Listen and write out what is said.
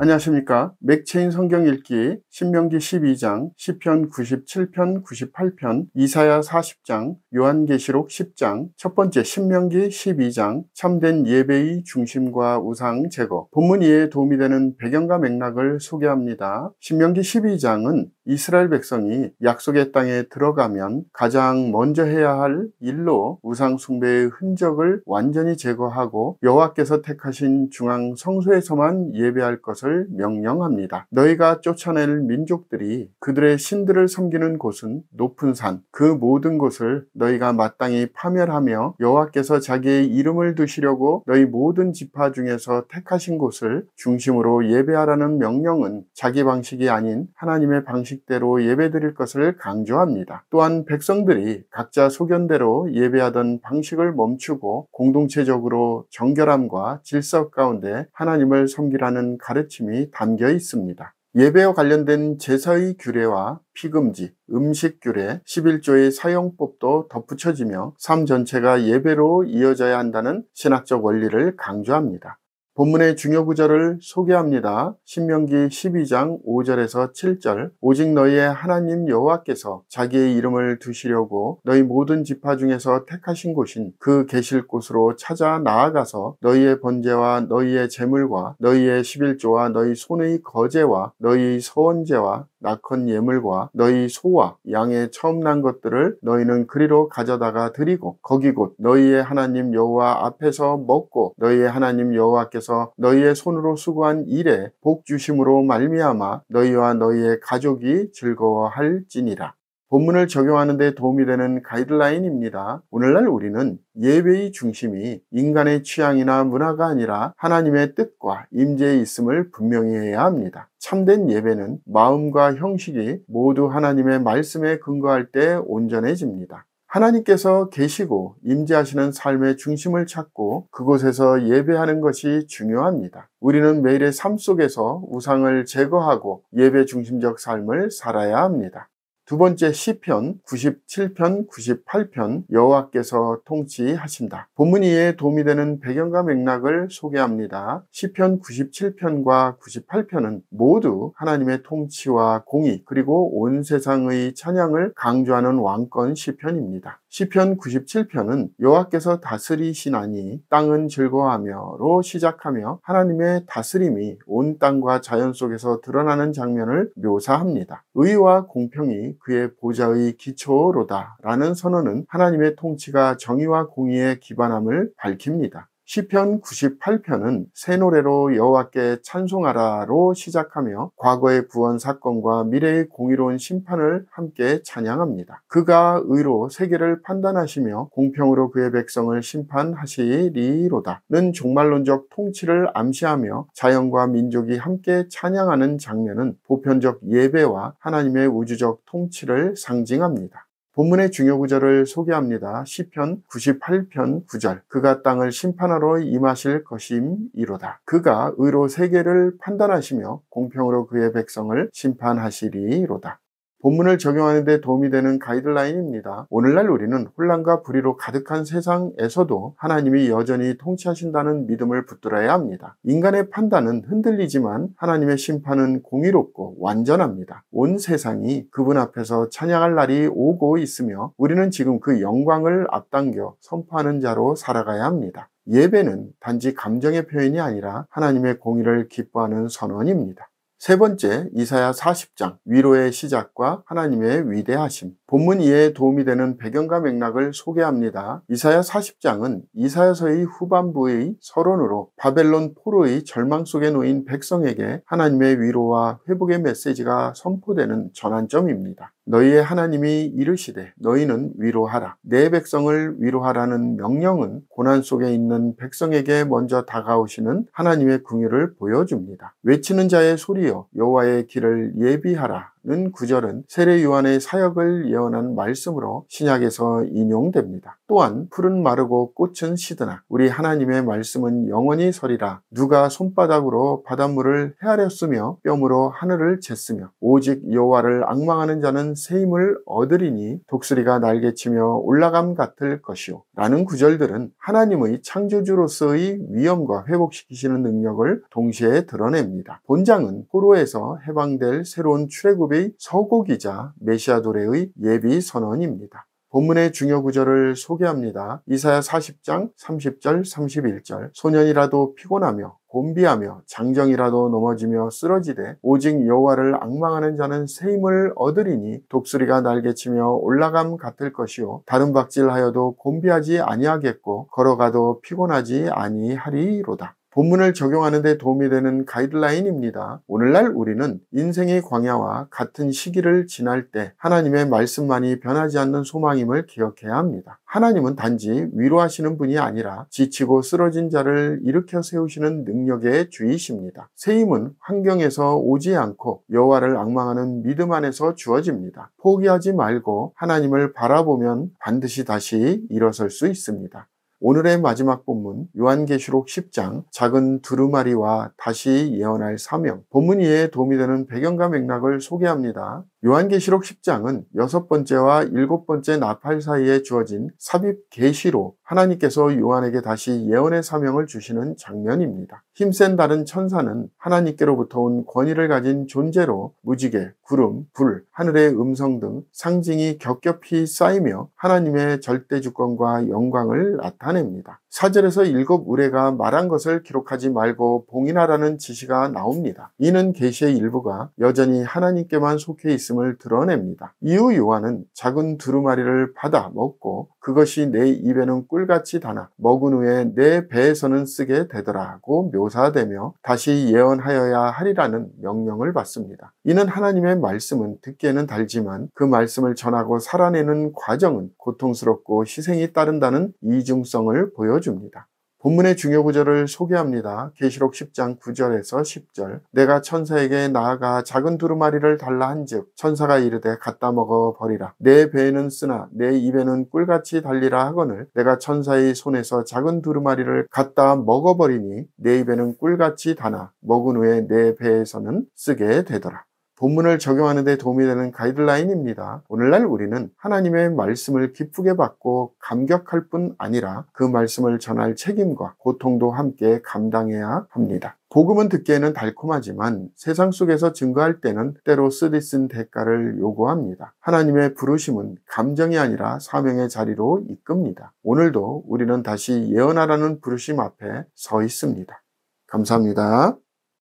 안녕하십니까. 맥체인 성경 읽기 신명기 12장, 시편 97편, 98편, 이사야 40장, 요한계시록 10장, 첫 번째 신명기 12장, 참된 예배의 중심과 우상 제거. 본문 이해에 도움이 되는 배경과 맥락을 소개합니다. 신명기 12장은 이스라엘 백성이 약속의 땅에 들어가면 가장 먼저 해야 할 일로 우상 숭배의 흔적을 완전히 제거하고 여호와께서 택하신 중앙 성소에서만 예배할 것을 명령합니다. 너희가 쫓아낼 민족들이 그들의 신들을 섬기는 곳은 높은 산, 그 모든 곳을 너희가 마땅히 파멸하며 여호와께서 자기의 이름을 두시려고 너희 모든 지파 중에서 택하신 곳을 중심으로 예배하라는 명령은 자기 방식이 아닌 하나님의 방식대로 예배드릴 것을 강조합니다. 또한 백성들이 각자 소견대로 예배하던 방식을 멈추고 공동체적으로 정결함과 질서 가운데 하나님을 섬기라는 가르침이 담겨 있습니다. 예배와 관련된 제사의 규례와 피금지, 음식 규례, 11조의 사용법도 덧붙여지며 삶 전체가 예배로 이어져야 한다는 신학적 원리를 강조합니다. 본문의 중요 구절을 소개합니다. 신명기 12장 5절에서 7절. 오직 너희의 하나님 여호와께서 자기의 이름을 두시려고 너희 모든 지파 중에서 택하신 곳인 그 계실 곳으로 찾아 나아가서 너희의 번제와 너희의 제물과 너희의 11조와 너희 손의 거제와 너희의 서원제와 낙헌 예물과 너희 소와 양의 처음 난 것들을 너희는 그리로 가져다가 드리고 거기 곧 너희의 하나님 여호와 앞에서 먹고 너희의 하나님 여호와께서 너희의 손으로 수고한 일에 복 주심으로 말미암아 너희와 너희의 가족이 즐거워할지니라. 본문을 적용하는 데 도움이 되는 가이드라인입니다. 오늘날 우리는 예배의 중심이 인간의 취향이나 문화가 아니라 하나님의 뜻과 임재에 있음을 분명히 해야 합니다. 참된 예배는 마음과 형식이 모두 하나님의 말씀에 근거할 때 온전해집니다. 하나님께서 계시고 임재하시는 삶의 중심을 찾고 그곳에서 예배하는 것이 중요합니다. 우리는 매일의 삶 속에서 우상을 제거하고 예배 중심적 삶을 살아야 합니다. 두 번째 시편 97편 98편 여호와께서 통치하신다. 본문 이해에 도움이 되는 배경과 맥락을 소개합니다. 시편 97편과 98편은 모두 하나님의 통치와 공의 그리고 온 세상의 찬양을 강조하는 왕권 시편입니다. 시편 97편은 여호와께서 다스리시나니 땅은 즐거워하며로 시작하며 하나님의 다스림이 온 땅과 자연 속에서 드러나는 장면을 묘사합니다. 의와 공평이 그의 보좌의 기초로다 라는 선언은 하나님의 통치가 정의와 공의에 기반함을 밝힙니다. 시편 98편은 새 노래로 여호와께 찬송하라로 시작하며 과거의 구원 사건과 미래의 공의로운 심판을 함께 찬양합니다. 그가 의로 세계를 판단하시며 공평으로 그의 백성을 심판하시리로다는 종말론적 통치를 암시하며 자연과 민족이 함께 찬양하는 장면은 보편적 예배와 하나님의 우주적 통치를 상징합니다. 본문의 중요 구절을 소개합니다. 시편 98편 9절. 그가 땅을 심판하러 임하실 것임이로다. 그가 의로 세계를 판단하시며 공평으로 그의 백성을 심판하시리로다. 본문을 적용하는 데 도움이 되는 가이드라인입니다. 오늘날 우리는 혼란과 불의로 가득한 세상에서도 하나님이 여전히 통치하신다는 믿음을 붙들어야 합니다. 인간의 판단은 흔들리지만 하나님의 심판은 공의롭고 완전합니다. 온 세상이 그분 앞에서 찬양할 날이 오고 있으며 우리는 지금 그 영광을 앞당겨 선포하는 자로 살아가야 합니다. 예배는 단지 감정의 표현이 아니라 하나님의 공의를 기뻐하는 선언입니다. 세 번째, 이사야 40장, 위로의 시작과 하나님의 위대하심. 본문 이해에 도움이 되는 배경과 맥락을 소개합니다. 이사야 40장은 이사야서의 후반부의 서론으로 바벨론 포로의 절망 속에 놓인 백성에게 하나님의 위로와 회복의 메시지가 선포되는 전환점입니다. 너희의 하나님이 이르시되 너희는 위로하라. 내 백성을 위로하라는 명령은 고난 속에 있는 백성에게 먼저 다가오시는 하나님의 긍휼을 보여줍니다. 외치는 자의 소리여 여호와의 길을 예비하라 는 구절은 세례 요한의 사역을 예언한 말씀으로 신약에서 인용됩니다. 또한 풀은 마르고 꽃은 시드나 우리 하나님의 말씀은 영원히 서리라. 누가 손바닥으로 바닷물을 헤아렸으며 뼘으로 하늘을 쟀으며 오직 여호와를 앙망하는 자는 새 힘을 얻으리니 독수리가 날개치며 올라감 같을 것이요. 라는 구절들은 하나님의 창조주로서의 위엄과 회복시키시는 능력을 동시에 드러냅니다. 본장은 포로에서 해방될 새로운 출애굽의 서곡이자 메시아 도래의 예비 선언입니다. 본문의 중요 구절을 소개합니다. 이사야 40장 30절 31절 소년이라도 피곤하며 곤비하며 장정이라도 넘어지며 쓰러지되 오직 여호와를 앙망하는 자는 새 힘을 얻으리니 독수리가 날개치며 올라감 같을 것이요 다른 박질하여도 곤비하지 아니하겠고 걸어가도 피곤하지 아니하리로다. 본문을 적용하는 데 도움이 되는 가이드라인입니다. 오늘날 우리는 인생의 광야와 같은 시기를 지날 때 하나님의 말씀만이 변하지 않는 소망임을 기억해야 합니다. 하나님은 단지 위로하시는 분이 아니라 지치고 쓰러진 자를 일으켜 세우시는 능력의 주이십니다. 새 힘은 환경에서 오지 않고 여호와를 앙망하는 믿음 안에서 주어집니다. 포기하지 말고 하나님을 바라보면 반드시 다시 일어설 수 있습니다. 오늘의 마지막 본문 요한계시록 10장 작은 두루마리와 다시 예언할 사명 본문 이해에 도움이 되는 배경과 맥락을 소개합니다. 요한계시록 10장은 6번째와 7번째 나팔 사이에 주어진 삽입 계시로 하나님께서 요한에게 다시 예언의 사명을 주시는 장면입니다. 힘센 다른 천사는 하나님께로부터 온 권위를 가진 존재로 무지개, 구름, 불, 하늘의 음성 등 상징이 겹겹이 쌓이며 하나님의 절대 주권과 영광을 나타냅니다. 4절에서 7 의뢰가 말한 것을 기록하지 말고 봉인하라는 지시가 나옵니다. 이는 계시의 일부가 여전히 하나님께만 속해 있음을 드러냅니다. 이후 요한은 작은 두루마리를 받아 먹고 그것이 내 입에는 꿀같이 다나 먹은 후에 내 배에서는 쓰게 되더라고 묘사되며 다시 예언하여야 하리라는 명령을 받습니다. 이는 하나님의 말씀은 듣기에는 달지만 그 말씀을 전하고 살아내는 과정은 고통스럽고 희생이 따른다는 이중성을 보여줍니다. 본문의 중요 구절을 소개합니다. 계시록 10장 9절에서 10절 내가 천사에게 나아가 작은 두루마리를 달라 한즉 천사가 이르되 갖다 먹어 버리라. 내 배에는 쓰나 내 입에는 꿀같이 달리라 하거늘 내가 천사의 손에서 작은 두루마리를 갖다 먹어버리니 내 입에는 꿀같이 다나 먹은 후에 내 배에서는 쓰게 되더라. 본문을 적용하는 데 도움이 되는 가이드라인입니다. 오늘날 우리는 하나님의 말씀을 기쁘게 받고 감격할 뿐 아니라 그 말씀을 전할 책임과 고통도 함께 감당해야 합니다. 복음은 듣기에는 달콤하지만 세상 속에서 증거할 때는 때로 쓰디쓴 대가를 요구합니다. 하나님의 부르심은 감정이 아니라 사명의 자리로 이끕니다. 오늘도 우리는 다시 예언하라는 부르심 앞에 서 있습니다. 감사합니다.